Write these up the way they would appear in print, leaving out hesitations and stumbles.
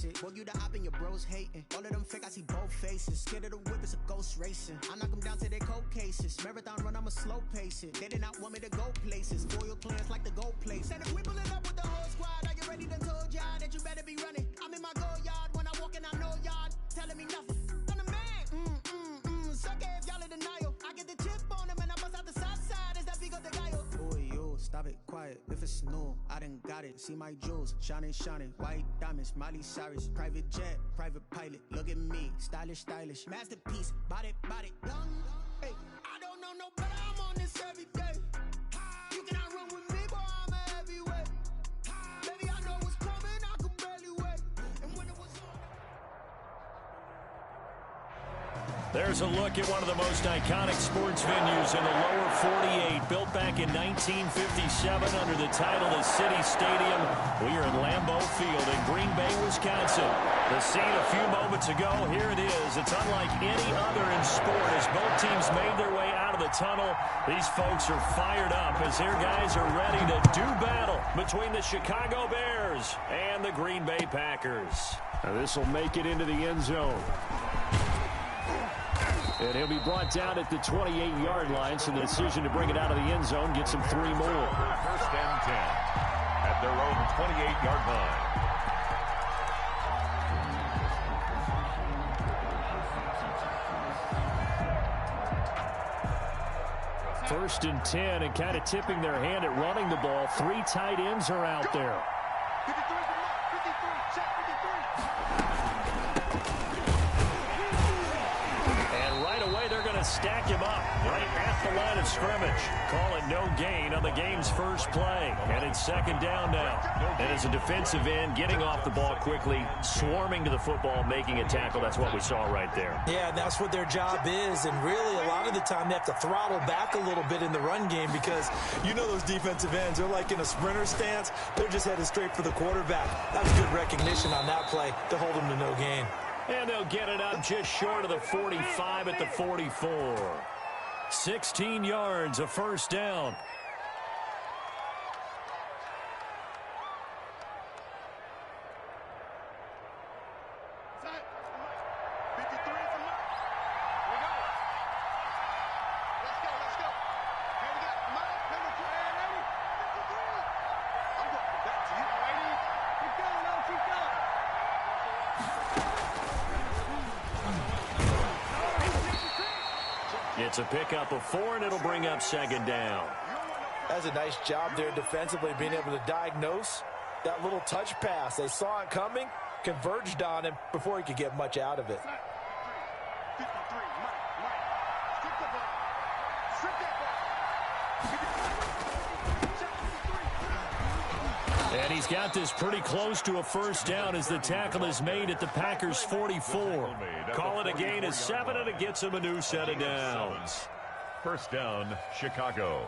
it. Boy, you the op and your bros hating. All of them fake, I see both faces. Scared of the whip, it's a ghost racing. I knock them down to their cold cases. Marathon run, I'ma slow pace it. They did not want me to go places. Foil clearance like the gold place. And if we pulling up with the whole squad, are you ready to told y'all that you better be running? I'm in my go yard. When I walk in, I know y'all telling me nothing. I'm the man. Suck it if y'all in denial. I get the chip on them and I bust out the south side. Is that big of the guy? Oh, yo, stop it, quiet. If it's new, I done got it. See my jewels, shining, shining. White diamonds, Miley Cyrus. Private jet, private pilot. Look at me, stylish, stylish. Masterpiece, body, young. Hey, I don't know no better. I'm on this every day. You cannot run with me, boy. I'm a heavyweight. Baby, I know what's coming. I could barely wait. And when it was on. There's a look at one of the most iconic sports venues in the lower 48, built back in 1957 under the title of City Stadium. We are in Lambeau Field in Green Bay, Wisconsin. The scene a few moments ago, here it is. It's unlike any other in sport as both teams made their way out of the tunnel. These folks are fired up as their guys are ready to do battle between the Chicago Bears and the Green Bay Packers. Now this will make it into the end zone. And he'll be brought down at the 28-yard line, so the decision to bring it out of the end zone gets him 3 more. First and 10 at their own 28-yard line. First and 10, and kind of tipping their hand at running the ball. 3 tight ends are out there. 53, check 53. Stack him up right at the line of scrimmage. Call it no gain on the game's first play. And it's second down now. And as a defensive end, getting off the ball quickly, swarming to the football, making a tackle. That's what we saw right there. Yeah, and that's what their job is. And really, a lot of the time, they have to throttle back a little bit in the run game because you know those defensive ends, they're like in a sprinter stance. They're just headed straight for the quarterback. That's good recognition on that play to hold them to no gain. And they'll get it up just short of the 45 at the 44. 16 yards, a first down. It's a pickup of 4, and it'll bring up second down. That's a nice job there defensively, being able to diagnose that little touch pass. They saw it coming, converged on him before he could get much out of it. And he's got this pretty close to a first down as the tackle is made at the Packers' 44. Call it a gain of 7, and it gets him a new set of downs. First down, Chicago.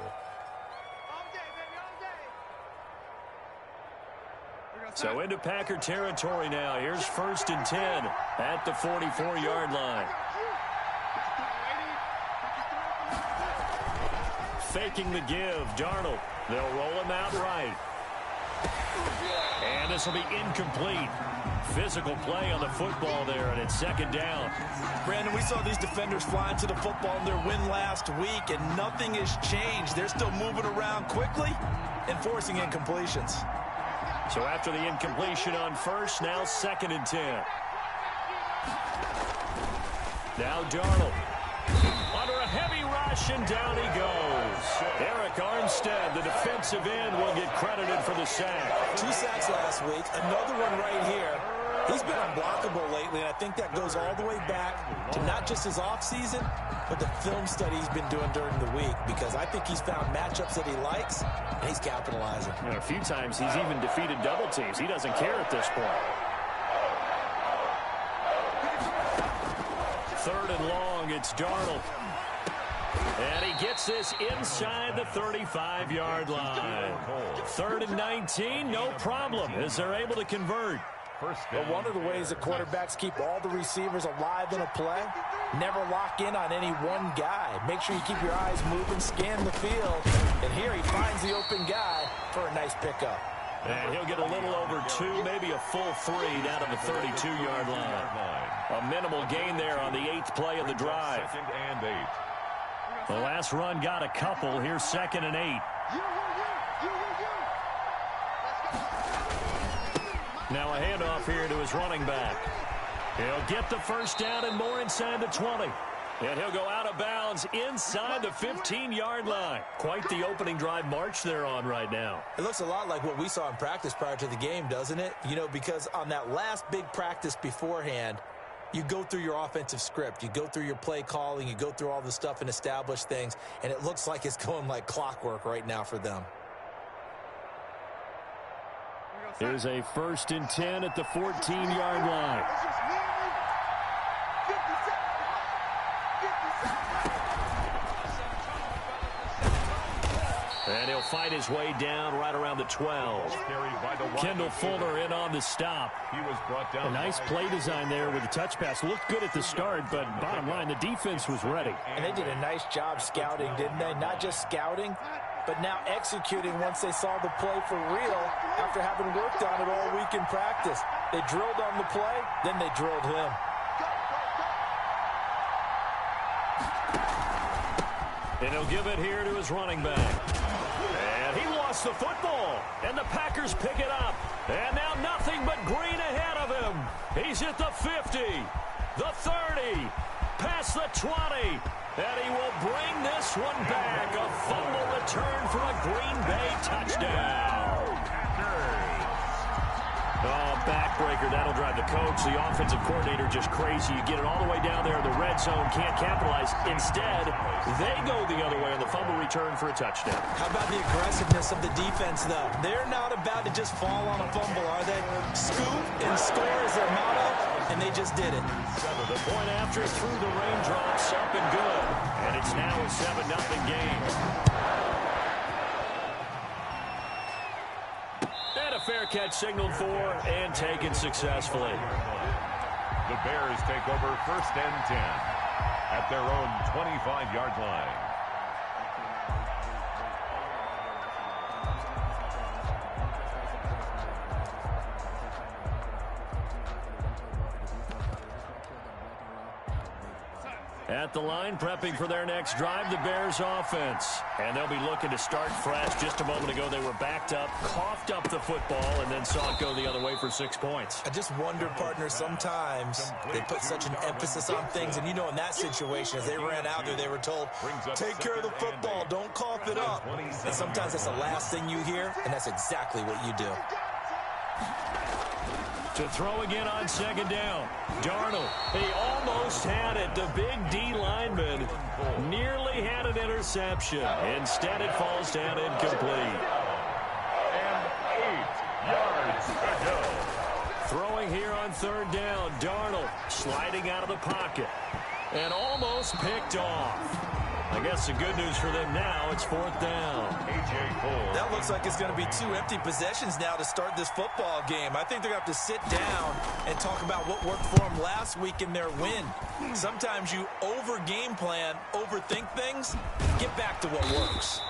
So into Packer territory now. Here's first and 10 at the 44-yard line. Faking the give, Darnold. They'll roll him out right. And this will be incomplete. Physical play on the football there, and it's second down. Brandon, we saw these defenders flying to the football in their win last week, and nothing has changed. They're still moving around quickly and forcing incompletions. So after the incompletion on first, now second and 10. Now Darnold. Under a heavy rush, and down he goes. Eric Armstead, the defensive end, will get credited for the sack. 2 sacks last week, another one right here. He's been unblockable lately, and I think that goes all the way back to not just his offseason, but the film study he's been doing during the week, because I think he's found matchups that he likes, and he's capitalizing. And a few times he's even defeated double teams. He doesn't care at this point. Third and long, it's Darnold. And he gets this inside the 35-yard line. 3rd and 19, no problem, as they're able to convert. But one of the ways that quarterbacks keep all the receivers alive in a play, never lock in on any one guy. Make sure you keep your eyes moving, scan the field, and here he finds the open guy for a nice pickup. And he'll get a little over 2, maybe a full 3 down to the 32-yard line. A minimal gain there on the 8th play of the drive. 2nd and 8. The last run got a couple. Here's 2nd and 8. Now a handoff here to his running back. He'll get the first down and more inside the 20. And he'll go out of bounds inside the 15-yard line. Quite the opening drive march they're on right now. It looks a lot like what we saw in practice prior to the game, doesn't it? You know, because on that last big practice beforehand, you go through your offensive script. You go through your play calling. You go through all the stuff and establish things. And it looks like it's going like clockwork right now for them. Here's a 1st and 10 at the 14-yard line. And he'll fight his way down right around the 12. Kendall Fuller in on the stop. He was brought down. A nice play design there with a touch pass. Looked good at the start, but bottom line, the defense was ready. And they did a nice job scouting, didn't they? Not just scouting, but now executing once they saw the play for real after having worked on it all week in practice. They drilled on the play, then they drilled him. And he'll give it here to his running back. And he lost the football. And the Packers pick it up. And now nothing but green ahead of him. He's at the 50, the 30, past the 20. And he will bring this one back. A fumble return for a Green Bay touchdown. Oh, backbreaker. That'll drive the coach, the offensive coordinator, just crazy. You get it all the way down there in the red zone, can't capitalize. Instead, they go the other way on the fumble return for a touchdown. How about the aggressiveness of the defense, though? They're not about to just fall on a fumble, are they? Scoop and score is their motto, and they just did it. The point after through the raindrops, up and good. And it's now a 7-0 game. Fair catch signaled for and taken successfully. The Bears take over 1st and 10 at their own 25-yard line. At the line, prepping for their next drive, the Bears offense. And they'll be looking to start fresh. Just a moment ago, they were backed up, coughed up the football, and then saw it go the other way for 6 points. I just wonder, partner, sometimes they put such an emphasis on things. And, you know, in that situation, as they ran out there, they were told, take care of the football, don't cough it up. And sometimes that's the last thing you hear, and that's exactly what you do. To throw again on 2nd down. Darnold, he almost had it. The big D lineman nearly had an interception. Instead, it falls down incomplete. And 8 yards to go. Throwing here on 3rd down. Darnold sliding out of the pocket. And almost picked off. I guess the good news for them now, it's 4th down. A.J. Cole. That looks like it's going to be 2 empty possessions now to start this football game. I think they're going to have to sit down and talk about what worked for them last week in their win. Sometimes you over-game plan, overthink things. Get back to what works.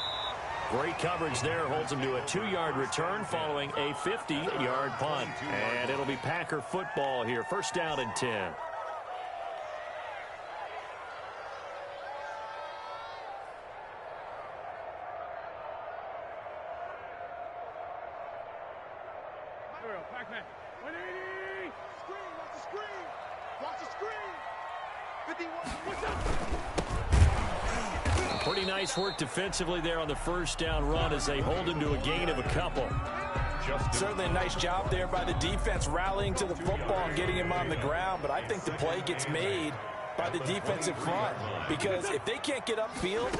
Great coverage there. Holds them to a 2-yard return following a 50-yard punt. And it'll be Packer football here. 1st down and 10. Pac-Man. 180. Screen. Watch the screen. Watch the screen. 51. What's up? Pretty nice work defensively there on the 1st down run as they hold him to a gain of a couple. Certainly a nice job there by the defense rallying to the football and getting him on the ground. But I think the play gets made by the defensive front, because if they can't get upfield,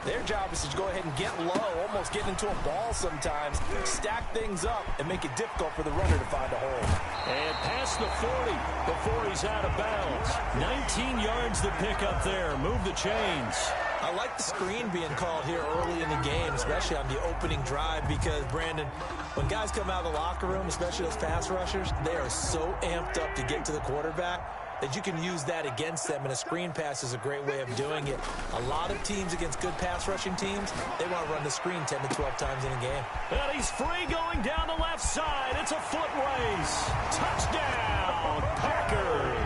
their job is to go ahead and get low, almost get into a ball sometimes, stack things up, and make it difficult for the runner to find a hole. And past the 40 before he's out of bounds. 19 yards the pickup there. Move the chains. I like the screen being called here early in the game, especially on the opening drive, because, Brandon, when guys come out of the locker room, especially those pass rushers, they are so amped up to get to the quarterback. that you can use that against them, and a screen pass is a great way of doing it. A lot of teams against good pass rushing teams, they want to run the screen 10 to 12 times in a game. And he's free going down the left side. It's a foot race. Touchdown, Packers.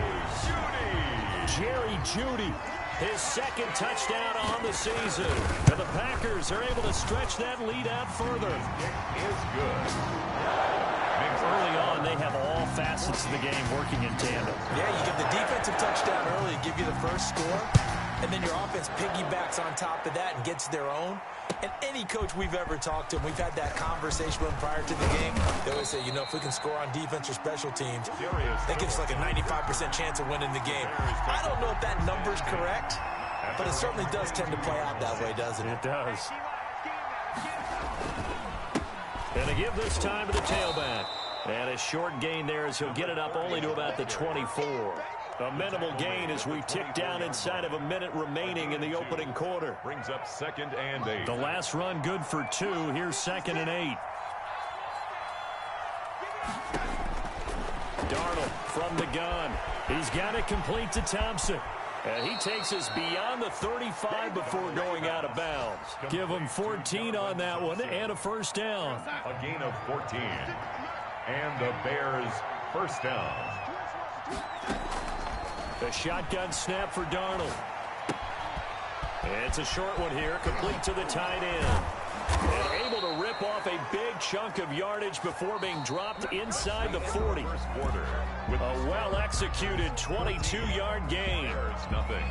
Jerry Jeudy, his second touchdown on the season. And the Packers are able to stretch that lead out further. It is good. Early on, they have all facets of the game working in tandem. Yeah, you get the defensive touchdown early, give you the first score, and then your offense piggybacks on top of that and gets their own. And any coach we've ever talked to, we've had that conversation with them prior to the game. They always say, you know, if we can score on defense or special teams, that gives us like a 95% chance of winning the game. I don't know if that number's correct, but it certainly does tend to play out that way, doesn't it? It does. And to give this time to the tailback. And a short gain there as he'll get it up only to about the 24. A minimal gain as we tick down inside of a minute remaining in the opening quarter. Brings up 2nd and 8. The last run good for 2. Here's 2nd and 8. Darnold from the gun. He's got it complete to Thompson. And he takes us beyond the 35 before going out of bounds. Give him 14 on that one and a first down. A gain of 14. And the Bears first down. The shotgun snap for Darnold. It's a short one here, complete to the tight end. And able to rip off a big chunk of yardage before being dropped inside the 40. A well-executed 22-yard gain. Bears nothing.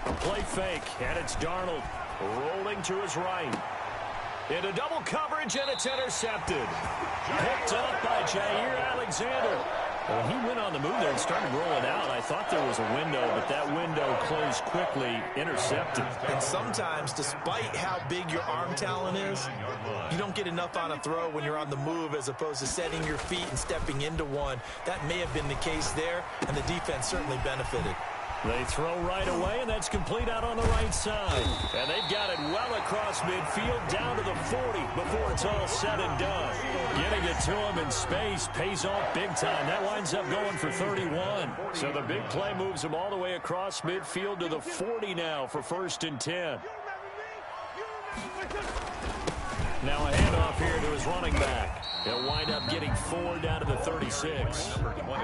A play fake, and it's Darnold rolling to his right. Into double coverage, and it's intercepted. Picked up by Jair Alexander. When he went on the move there and started rolling out, I thought there was a window, but that window closed quickly, intercepted. And sometimes, despite how big your arm talent is, you don't get enough on a throw when you're on the move as opposed to setting your feet and stepping into one. That may have been the case there, and the defense certainly benefited. They throw right away, and that's complete out on the right side. And they've got it well across midfield, down to the 40 before it's all said and done. Getting it to him in space pays off big time. That winds up going for 31. So the big play moves him all the way across midfield to the 40 now for 1st and 10. Now a handoff here to his running back. He'll wind up getting 4 down to the 36. Number 20.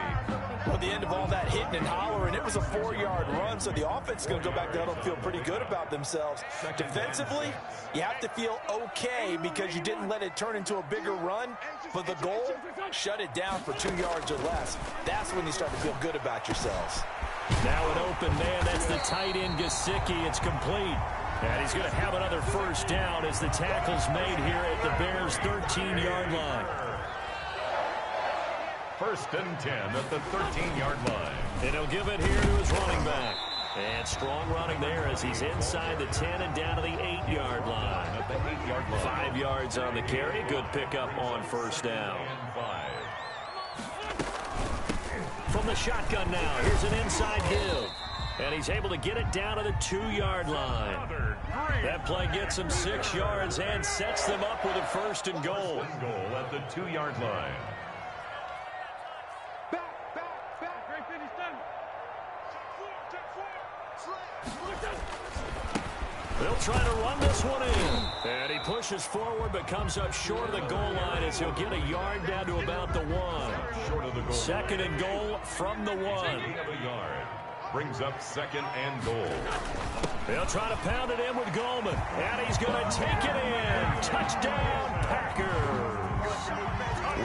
Well, the end of all that hitting and hollering, it was a 4-yard run, so the offense is going to go back there and feel pretty good about themselves. Defensively, you have to feel okay because you didn't let it turn into a bigger run, but the goal, shut it down for 2 yards or less. That's when you start to feel good about yourselves. Now an open man, that's the tight end Gesicki. It's complete. And he's going to have another first down as the tackle's made here at the Bears' 13-yard line. 1st and 10 at the 13-yard line. And he'll give it here to his running back. And strong running there as he's inside the 10 and down to the 8-yard line. At the 8-yard line. 5 yards on the carry. Good pickup on first down. And 5. From the shotgun now, here's an inside give. And he's able to get it down to the 2-yard line. That play gets him 6 yards and sets them up with a 1st and goal. Goal at the 2-yard line. They'll try to run this one in. And he pushes forward but comes up short of the goal line as he'll get a yard down to about the 1. Short of the goal. 2nd and goal from the 1. A yard. Brings up 2nd and goal. They'll try to pound it in with Goldman. And he's going to take it in. Touchdown, Packers.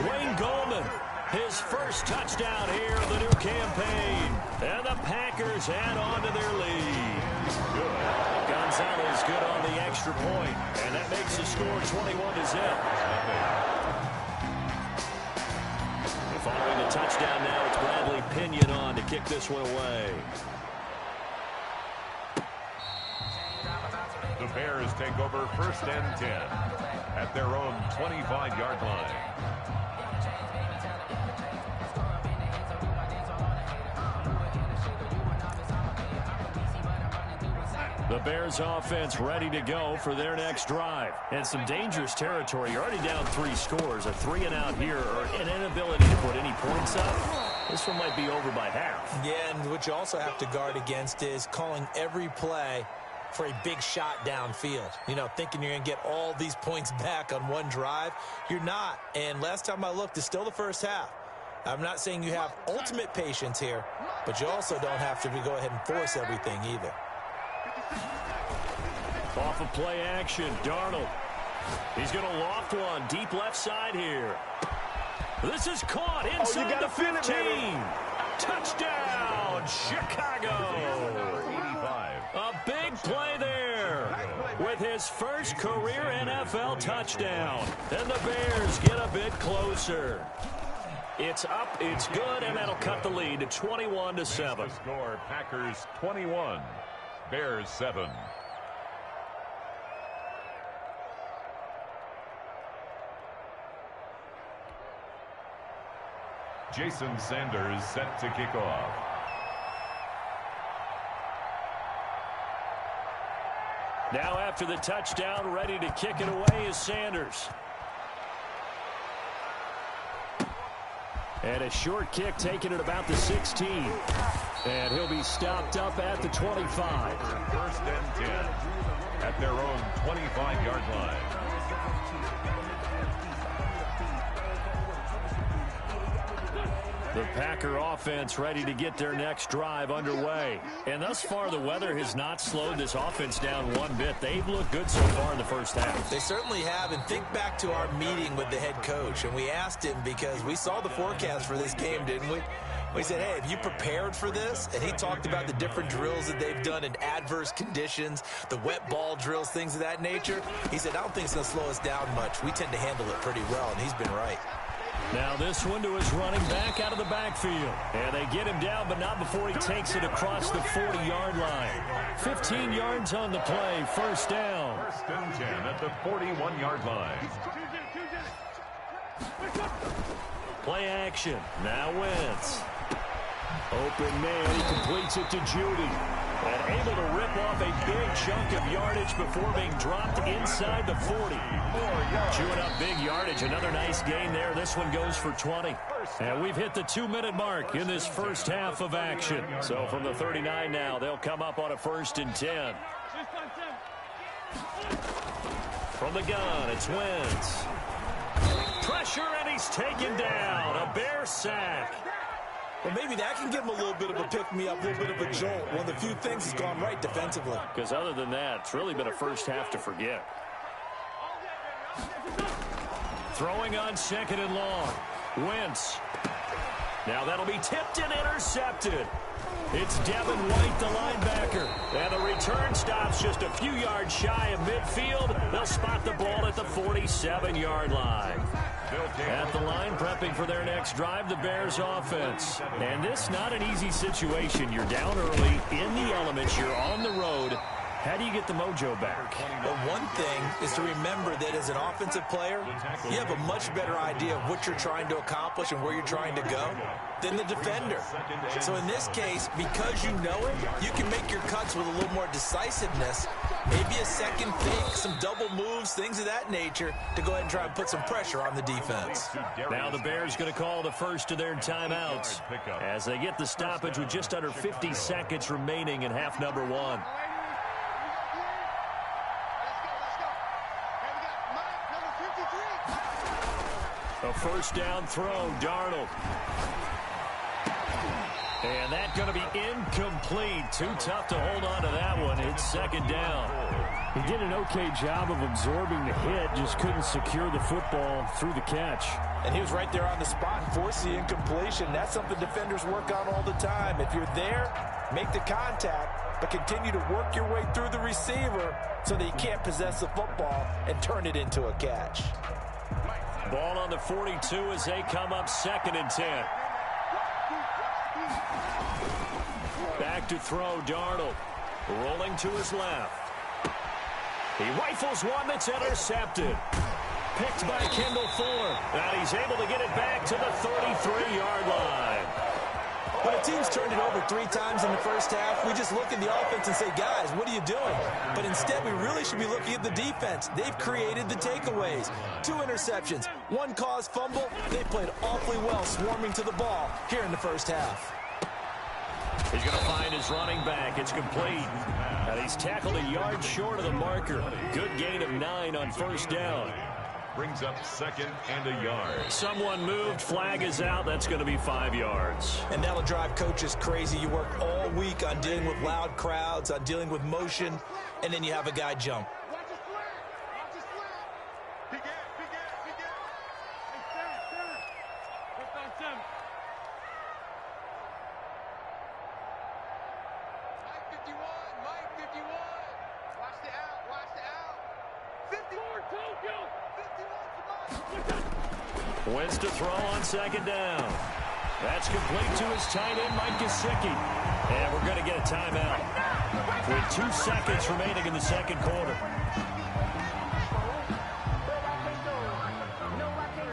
Wayne Goldman, his first touchdown here of the new campaign. And the Packers add on to their lead. Good. Gonzalez good on the extra point. And that makes the score 21-0. Following the touchdown now, it's Bradley Pinion on to kick this one away. The Bears take over 1st and 10 at their own 25-yard line. The Bears offense ready to go for their next drive. And some dangerous territory. You're already down 3 scores. A 3-and-out here or an inability to put any points up. This one might be over by half. Yeah, and what you also have to guard against is calling every play for a big shot downfield. You know, thinking you're going to get all these points back on one drive. You're not. And last time I looked, it's still the first half. I'm not saying you have ultimate patience here, but you also don't have to go ahead and force everything either. Off of play action, Darnold. He's going to loft one deep left side here. This is caught inside the 15. Touchdown, Chicago. 85. A big play there with his first career NFL touchdown. And the Bears get a bit closer. It's up, it's good, and that'll cut the lead to 21-7. The score, Packers 21, Bears 7. Jason Sanders set to kick off. Now after the touchdown, ready to kick it away is Sanders. And a short kick taken at about the 16. And he'll be stopped up at the 25. First and 10 at their own 25-yard line. The Packer offense ready to get their next drive underway. And thus far, the weather has not slowed this offense down one bit. They've looked good so far in the first half. They certainly have. And think back to our meeting with the head coach. And we asked him because we saw the forecast for this game, didn't we? We said, hey, have you prepared for this? And he talked about the different drills that they've done in adverse conditions, the wet ball drills, things of that nature. He said, I don't think it's going to slow us down much. We tend to handle it pretty well, and he's been right. Now this one to his running back out of the backfield. And they get him down, but not before he takes it across the 40-yard line. 15 yards on the play, first down. First and 10 at the 41-yard line. Play action. Now Wentz. Open man, he completes it to Judy. And able to rip off a big chunk of yardage before being dropped inside the 40. Chewing up big yardage. Another nice gain there. This one goes for 20. And we've hit the 2-minute mark in this first half of action. So from the 39 now, they'll come up on a 1st and 10. From the gun, it's Wentz. Pressure, and he's taken down. A Bear sack. Well, maybe that can give him a little bit of a pick-me-up, a little bit of a jolt. One of the few things that's gone right defensively. Because other than that, it's really been a first half to forget. Throwing on 2nd and long. Wentz. Now that'll be tipped and intercepted. It's Devin White, the linebacker. And the return stops just a few yards shy of midfield. They'll spot the ball at the 47-yard line. At the line, prepping for their next drive, the Bears offense. And this not an easy situation. You're down early, in the elements, you're on the road. How do you get the mojo back? Well, one thing is to remember that as an offensive player, you have a much better idea of what you're trying to accomplish and where you're trying to go than the defender. So in this case, because you know it, you can make your cuts with a little more decisiveness, maybe a second pick, some double moves, things of that nature, to go ahead and try and put some pressure on the defense. Now the Bears going to call the first of their timeouts as they get the stoppage with just under 50 seconds remaining in half number 1. A first down throw, Darnold. And that's going to be incomplete. Too tough to hold on to that one. It's 2nd down. He did an okay job of absorbing the hit, just couldn't secure the football through the catch. And he was right there on the spot and forced the incompletion. That's something defenders work on all the time. If you're there, make the contact, but continue to work your way through the receiver so that you can't possess the football and turn it into a catch. Ball on the 42 as they come up 2nd and 10. Back to throw, Darnold. Rolling to his left. He rifles one that's intercepted. Picked by Kendall Fuller. And he's able to get it back to the 33-yard line. But the team's turned it over 3 times in the first half. We just look at the offense and say, guys, what are you doing? But instead, we really should be looking at the defense. They've created the takeaways. 2 interceptions, 1 caused fumble. They played awfully well swarming to the ball here in the first half. He's going to find his running back. It's complete. And he's tackled a yard short of the marker. Good gain of 9 on first down. Brings up 2nd and a yard. Someone moved. Flag is out. That's going to be 5 yards. And that'll drive coaches crazy. You work all week on dealing with loud crowds, on dealing with motion, and then you have a guy jump. Watch his flat. Watch his flat. Big gap, big gap, big gap. Hey, Sam. First down, Sam. Mike 51. Watch the out, watch the out. 54, Tokyo. 51 to Mike. Wins to throw on 2nd down. That's complete to his tight end, Mike Gesicki. And we're going to get a timeout with 2 seconds remaining in the 2nd quarter.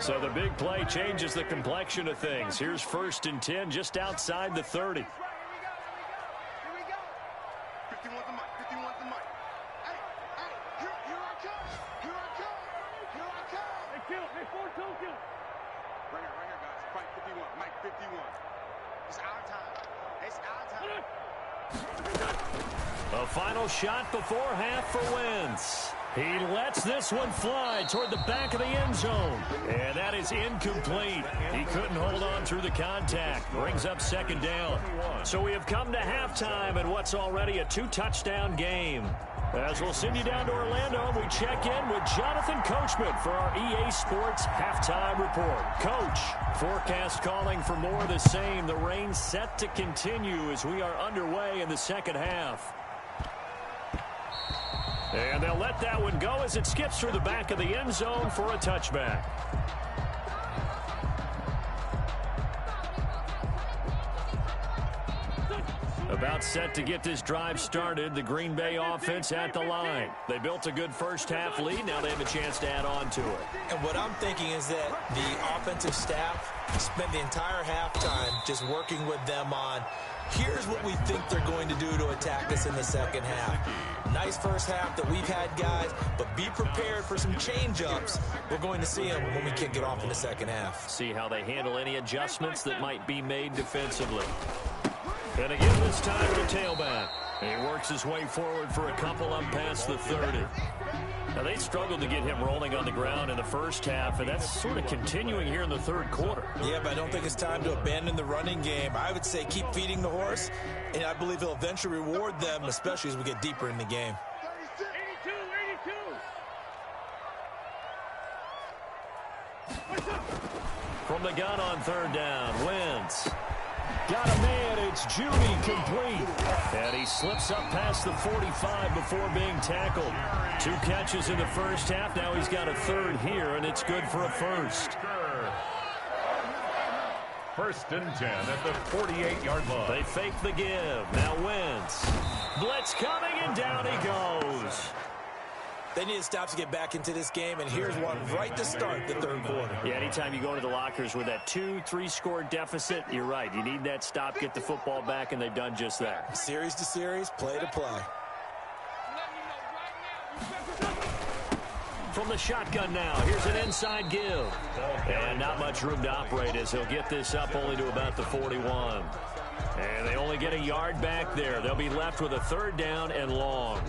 So the big play changes the complexion of things. Here's 1st and 10 just outside the 30. Here we go. 51 to Mike, 51 to Mike. Hey, here I come. Here I come. Here I come. Hey, kill. Hey, 4 Tokyo. Right here, guys. Fight 51. Mike 51. It's our time. It's our time. A final shot before half for Wentz. He lets this one fly toward the back of the end zone. And that is incomplete. He couldn't hold on through the contact. Brings up 2nd down. So we have come to halftime in what's already a 2-touchdown game. As we'll send you down to Orlando, we check in with Jonathan Coachman for our EA Sports Halftime Report. Coach, forecast calling for more of the same. The rain set to continue as we are underway in the 2nd half. And they'll let that one go as it skips through the back of the end zone for a touchback. About set to get this drive started. The Green Bay offense at the line. They built a good first half lead. Now they have a chance to add on to it. And what I'm thinking is that the offensive staff spent the entire halftime just working with them on, here's what we think they're going to do to attack us in the 2nd half. Nice first half that we've had, guys, but be prepared for some change-ups. We're going to see them when we kick it off in the 2nd half. See how they handle any adjustments that might be made defensively. And again this time to tailback. He works his way forward for a couple up past the 30. Now they struggled to get him rolling on the ground in the first half, and that's sort of continuing here in the 3rd quarter. Yeah, but I don't think it's time to abandon the running game. I would say keep feeding the horse, and I believe he'll eventually reward them, especially as we get deeper in the game. 82. From the gun on 3rd down, Wentz. Got a man, it's Judy, complete. And he slips up past the 45 before being tackled. 2 catches in the first half. Now he's got a 3rd here, and it's good for a 1st. 1st and 10 at the 48-yard line. They fake the give. Now Wentz. Blitz coming, and down he goes. They need to stop to get back into this game, and here's one right to start the 3rd quarter. Yeah, anytime you go into the lockers with that 2-3 score deficit, you're right. You need that stop, get the football back, and they've done just that. Series to series, play to play. From the shotgun now, here's an inside give. And not much room to operate as he'll get this up only to about the 41. And they only get a yard back there. They'll be left with a 3rd down and long.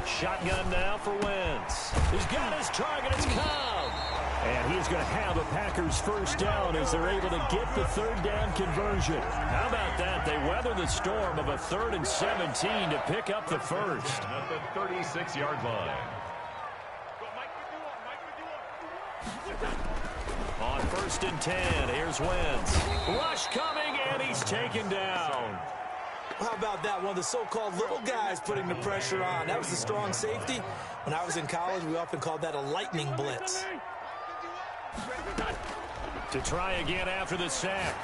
Shotgun now for Wentz. He's got his target. It's Cobb. And he's going to have a Packers 1st down as they're able to get the 3rd down conversion. How about that? They weather the storm of a 3rd and 17 to pick up the 1st. At the 36-yard line. On 1st and 10, here's Wentz. Rush coming, and he's taken down. How about that? One of the so-called little guys putting the pressure on. That was the strong safety. When I was in college, we often called that a lightning blitz. To try again after the sack.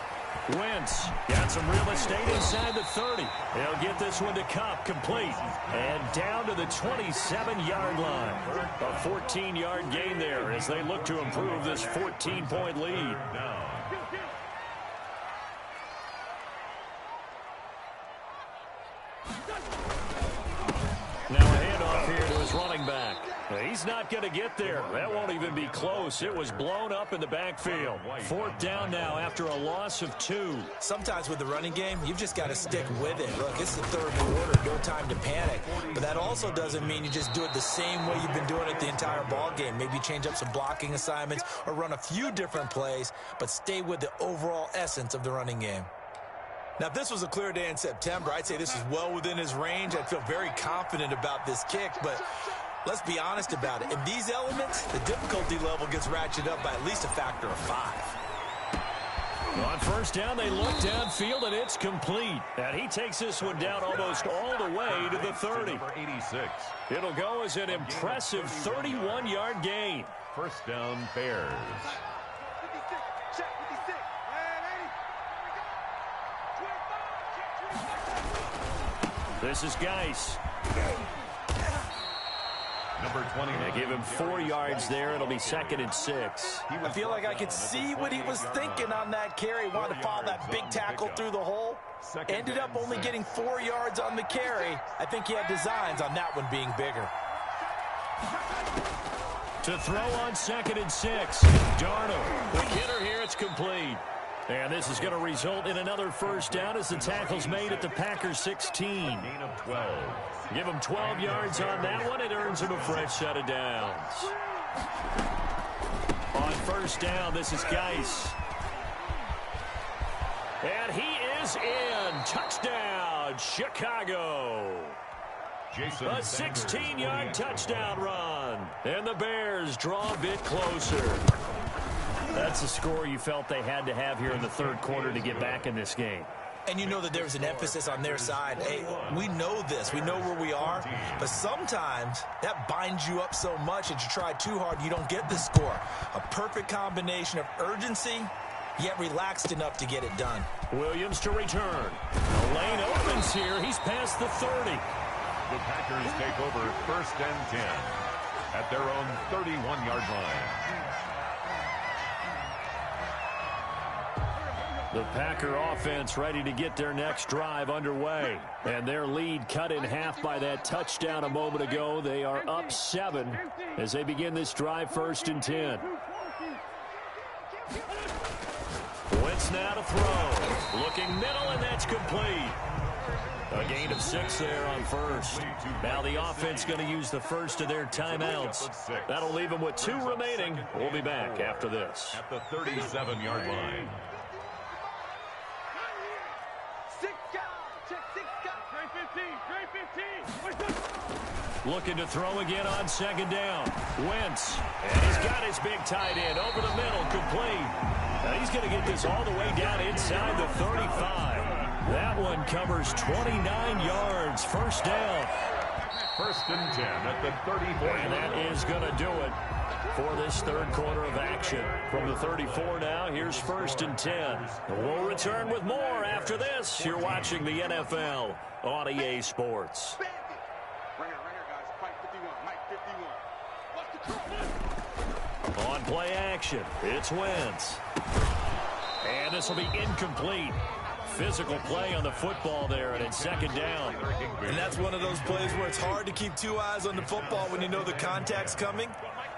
Wentz got some real estate inside the 30. They'll get this one to Cup, complete. And down to the 27-yard line. A 14-yard gain there as they look to improve this 14-point lead. Now a handoff here to his running back. He's not going to get there. That won't even be close. It was blown up in the backfield. 4th down now after a loss of 2. Sometimes with the running game, you've just got to stick with it. Look, it's the 3rd quarter, no time to panic. But that also doesn't mean you just do it the same way you've been doing it the entire ball game. Maybe change up some blocking assignments or run a few different plays, but stay with the overall essence of the running game. Now, if this was a clear day in September, I'd say this is well within his range. I'd feel very confident about this kick, but let's be honest about it. In these elements, the difficulty level gets ratcheted up by at least a factor of 5. On 1st down, they look downfield, and it's complete. And he takes this one down almost all the way to the 30. Number 86. It'll go as an impressive 31-yard gain. 1st down, Bears. 56, check 56. This is Geis. Number 20. They give him 4 yards there. It'll be 2nd and 6. I feel like I could see what he was thinking on that carry. Wanted to follow that big tackle through the hole. Ended up only getting 4 yards on the carry. I think he had designs on that one being bigger. To throw on 2nd and 6. Darnold. The hitter here, it's complete. And this is going to result in another 1st down as the tackle's made at the Packers 16. Gain of 12. Give him 12 yards on that one. It earns him a fresh set of downs. On 1st down, this is Geis. And he is in. Touchdown, Chicago. A 16-yard touchdown run. And the Bears draw a bit closer. That's the score you felt they had to have here in the 3rd quarter to get back in this game. And you know that there was an emphasis on their side. Hey, we know this. We know where we are. But sometimes that binds you up so much that you try too hard, you don't get the score. A perfect combination of urgency, yet relaxed enough to get it done. Williams to return. The lane opens here. He's past the 30. The Packers take over 1st and 10 at their own 31-yard line. The Packer offense ready to get their next drive underway. And their lead cut in half by that touchdown a moment ago. They are up 7 as they begin this drive 1st and 10. Wentz now to throw. Looking middle, and that's complete. A gain of 6 there on 1st. Now the offense going to use the first of their timeouts. That'll leave them with 2 remaining. We'll be back after this. At the 37-yard line. Looking to throw again on 2nd down. Wentz. And he's got his big tight end over the middle, complete. Now he's going to get this all the way down inside the 35. That one covers 29 yards. 1st down. 1st and 10 at the 34. And that is going to do it for this 3rd quarter of action. From the 34 now, here's 1st and 10. We'll return with more after this. You're watching the NFL on EA Sports. On play action, it's Wentz. And this will be incomplete. Physical play on the football there, and it's 2nd down. And that's one of those plays where it's hard to keep 2 eyes on the football when you know the contact's coming,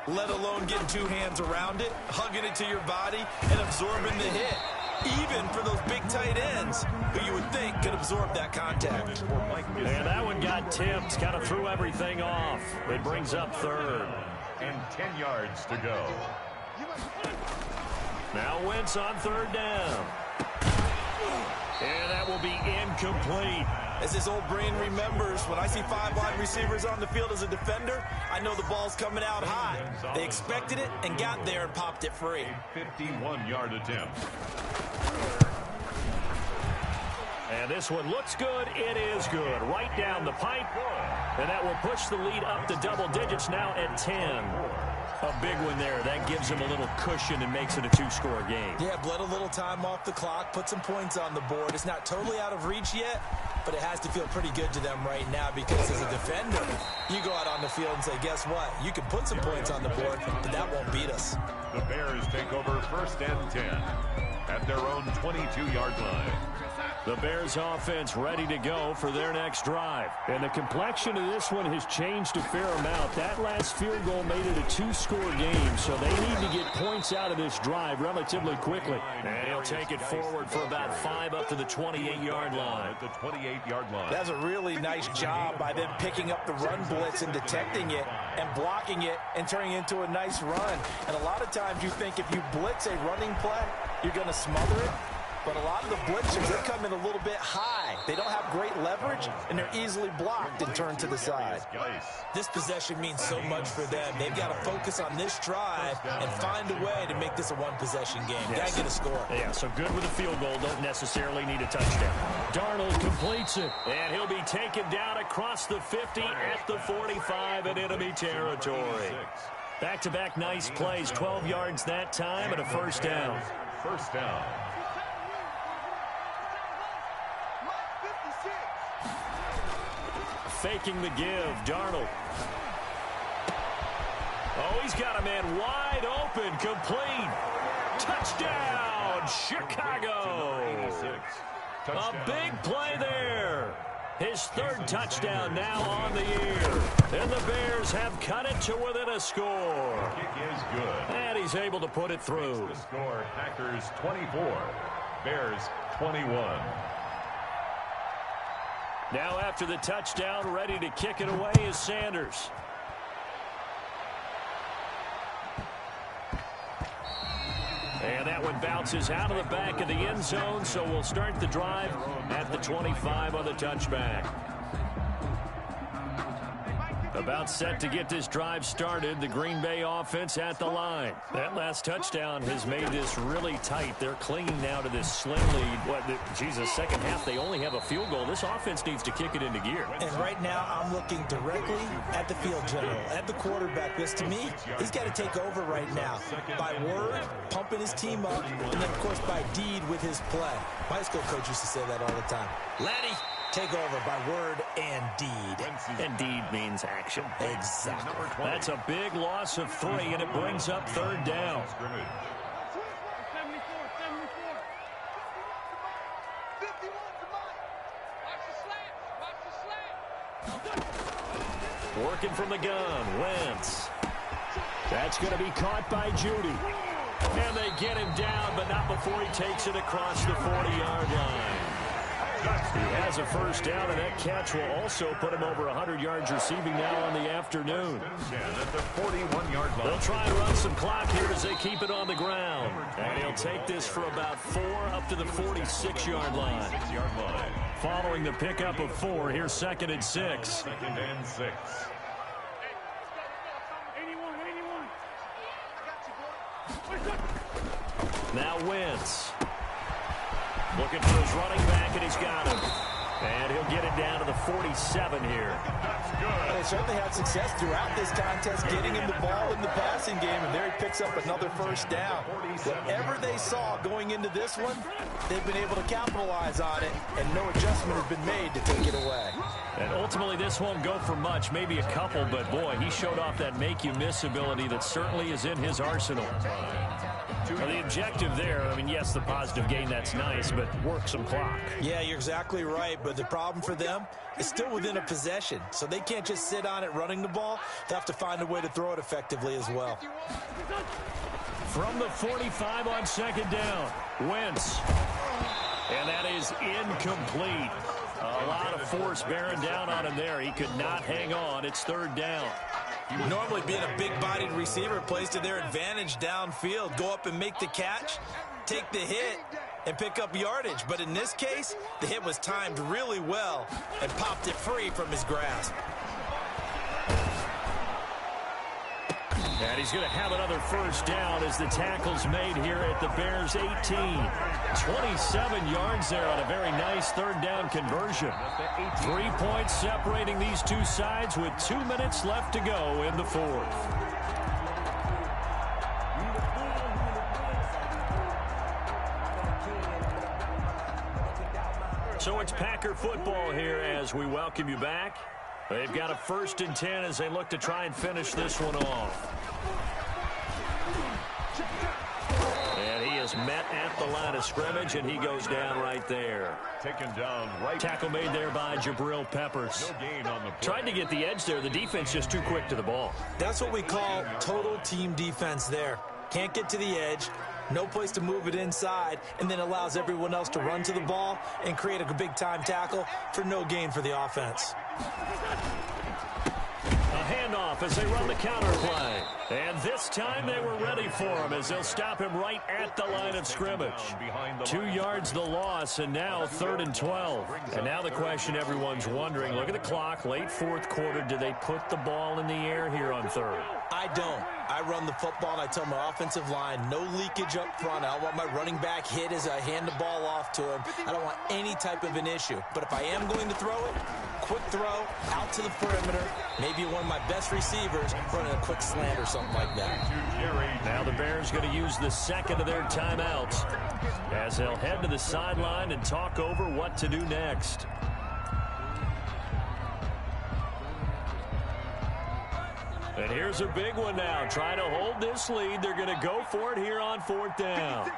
let alone getting 2 hands around it, hugging it to your body, and absorbing the hit. Even for those big tight ends who you would think could absorb that contact. And that one got tipped, kind of threw everything off. It brings up 3rd. And 10 yards to go. Now Wentz on 3rd down. And that will be incomplete. As his old brain remembers, when I see 5 wide receivers on the field as a defender, I know the ball's coming out high. They expected it and got there and popped it free. A 51-yard attempt. And this one looks good. It is good. Right down the pipe. And that will push the lead up to double digits now at 10. A big one there. That gives them a little cushion and makes it a two-score game. Yeah, bled a little time off the clock, put some points on the board. It's not totally out of reach yet, but it has to feel pretty good to them right now because as a defender, you go out on the field and say, guess what? You can put some points on the board, but that won't beat us. The Bears take over 1st and 10 at their own 22-yard line. The Bears offense ready to go for their next drive. And the complexion of this one has changed a fair amount. That last field goal made it a two-score game, so they need to get points out of this drive relatively quickly. And he'll take it forward for about 5 up to the 28-yard line. At the 28-yard line. That's a really nice job by them picking up the run blitz and detecting it and blocking it and turning it into a nice run. And a lot of times you think if you blitz a running play, you're going to smother it. But a lot of the blitzers, they come in a little bit high. They don't have great leverage, and they're easily blocked and turned to the side. This possession means so much for them. They've got to focus on this drive and find a way to make this a one-possession game. Yes. Got to get a score. Yeah, so good with a field goal. Don't necessarily need a touchdown. Darnold completes it. And he'll be taken down across the 50 at the 45 in enemy territory. Back-to-back nice plays. 12 yards that time and a first down. First down. Faking the give, Darnold. Oh, he's got a man wide open, complete. Touchdown, Chicago. A big play there. His 3rd touchdown now on the year. And the Bears have cut it to within a score. Kick is good. And he's able to put it through. The score, Packers 24, Bears 21. Now after the touchdown, ready to kick it away is Sanders. And that one bounces out of the back of the end zone, so we'll start the drive at the 25 on the touchback. About set to get this drive started, the Green Bay offense at the line. That last touchdown has made this really tight. They're clinging now to this slim lead. Second half, they only have a field goal. This offense needs to kick it into gear. And right now, I'm looking directly at the field general, at the quarterback. Because to me, he's got to take over right now. By word, pumping his team up, and then, of course, by deed with his play. My high school coach used to say that all the time. Laddie, take over by word and deed. And deed means action. Exactly. That's a big loss of 3, and it brings up 3rd down. Working from the gun, Wentz. That's going to be caught by Judy. And they get him down, but not before he takes it across the 40-yard line. He has a first down, and that catch will also put him over 100 yards receiving now on the afternoon. At the 41-yard line. They'll try and run some clock here as they keep it on the ground. And he'll take this for about 4 up to the 46-yard line. Following the pickup of 4, here's 2nd and 6. 2nd and 6. Now Wentz. Looking for his running back, and he's got him. And he'll get it down to the 47 here. They certainly had success throughout this contest getting him the ball in the passing game, and there he picks up another first down. Whatever they saw going into this one, they've been able to capitalize on it, and no adjustment has been made to take it away. And ultimately, this won't go for much, maybe a couple, but boy, he showed off that make-you-miss ability that certainly is in his arsenal. Well, the objective there, I mean, yes, the positive gain, that's nice, but work some clock. Yeah, you're exactly right, but the problem for them is still within a possession, so they can't just sit on it running the ball. They have to find a way to throw it effectively as well. From the 45 on 2nd down, Wentz. And that is incomplete. A lot of force bearing down on him there. He could not hang on. It's 3rd down. Normally being a big-bodied receiver plays to their advantage downfield. Go up and make the catch, take the hit, and pick up yardage. But in this case, the hit was timed really well and popped it free from his grasp. And he's going to have another first down as the tackle's made here at the Bears 18. 27 yards there on a very nice 3rd down conversion. 3 points separating these two sides with 2 minutes left to go in the 4th. it's Packer football here as we welcome you back. They've got a 1st and 10 as they look to try and finish this one off. And he is met at the line of scrimmage, and he goes down right there. Taken down right. Tackle made there by Jabril Peppers. No gain on the play. Tried to get the edge there. The defense just too quick to the ball. That's what we call total team defense there. Can't get to the edge, no place to move it inside, and then allows everyone else to run to the ball and create a big-time tackle for no gain for the offense. A handoff as they run the counter play. And this time they were ready for him as they'll stop him right at the line of scrimmage. 2 yards the loss, and now 3rd and 12. And now the question everyone's wondering, look at the clock, late 4th quarter, do they put the ball in the air here on 3rd? I don't. I run the football, and I tell my offensive line, no leakage up front. I don't want my running back hit as I hand the ball off to him. I don't want any type of an issue. But if I am going to throw it, quick throw, out to the perimeter, maybe one of my best receivers running a quick slant or something like that. Now the Bears going to use the 2nd of their timeouts as they'll head to the sideline and talk over what to do next. And here's a big one now. Trying to hold this lead. They're going to go for it here on 4th down.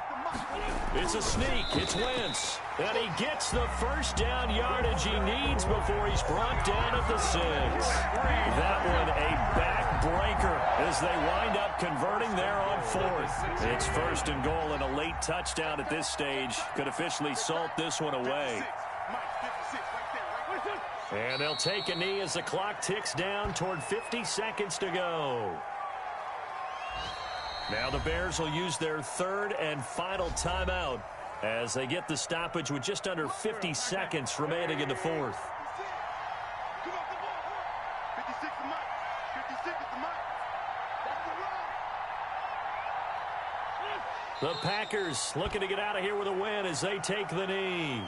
It's a sneak. It's Wentz. And he gets the 1st down yardage he needs before he's brought down at the 6. That one a backbreaker as they wind up converting there on 4th. It's 1st and goal, and a late touchdown at this stage could officially salt this one away. And they'll take a knee as the clock ticks down toward 50 seconds to go. Now the Bears will use their 3rd and final timeout as they get the stoppage with just under 50 seconds remaining in the 4th. The Packers looking to get out of here with a win as they take the knee.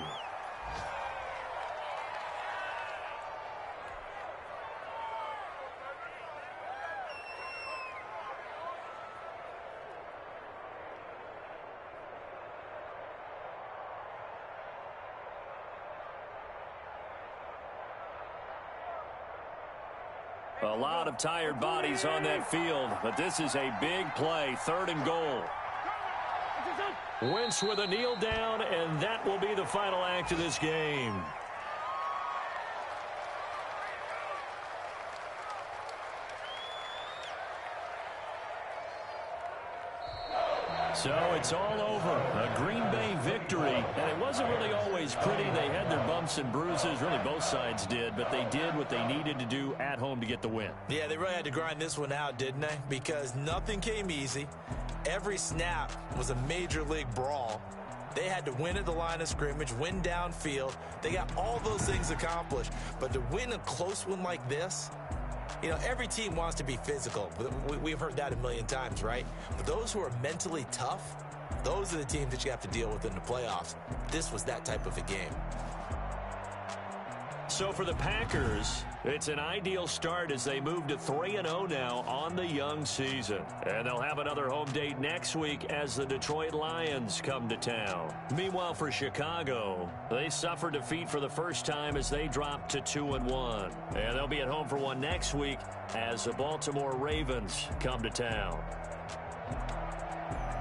A lot of tired bodies on that field, but this is a big play, 3rd and goal. Wentz with a kneel down, and that will be the final act of this game. So it's all over. A Green Bay victory. And it wasn't really always pretty. They had their bumps and bruises. Really, both sides did. But they did what they needed to do at home to get the win. Yeah, they really had to grind this one out, didn't they? Because nothing came easy. Every snap was a major league brawl. They had to win at the line of scrimmage, win downfield. They got all those things accomplished. But to win a close one like this, you know, every team wants to be physical. We've heard that a million times, right? But those who are mentally tough, those are the teams that you have to deal with in the playoffs. This was that type of a game. So for the Packers, it's an ideal start as they move to 3-0 now on the young season. And they'll have another home date next week as the Detroit Lions come to town. Meanwhile, for Chicago, they suffered defeat for the first time as they dropped to 2-1. And they'll be at home for one next week as the Baltimore Ravens come to town.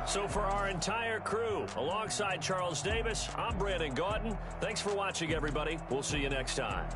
So for our entire crew, alongside Charles Davis, I'm Brandon Gautin. Thanks for watching, everybody. We'll see you next time.